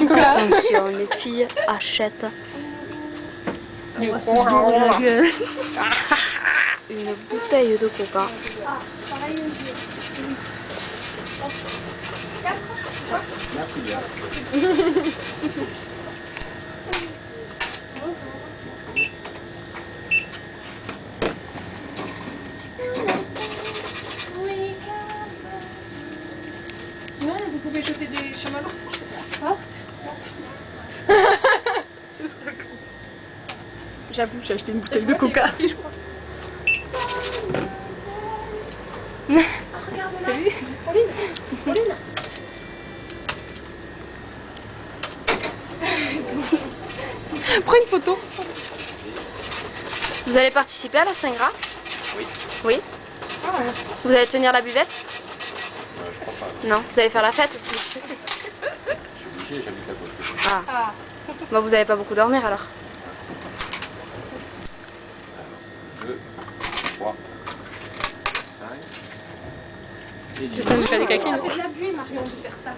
Attention, les filles achètent une bouteille de coca. Merci bien. Sinon, vous pouvez jeter des chamallows. Ah. J'avoue, j'ai acheté une bouteille de coca. Salut. Pauline. Pauline. Prends une photo. Vous allez participer à la Saint-Gras? Oui. Oui. Ah. Vous allez tenir la buvette? Je crois pas. Non. Vous allez faire la fête? Je suis obligé, j'habite à côté. Ah. Ah. Bon, vous allez pas beaucoup dormir alors? 2, 3, 5. Et Je t'aime faire des Ça caquines. fait de l'abus, Marion, de faire ça.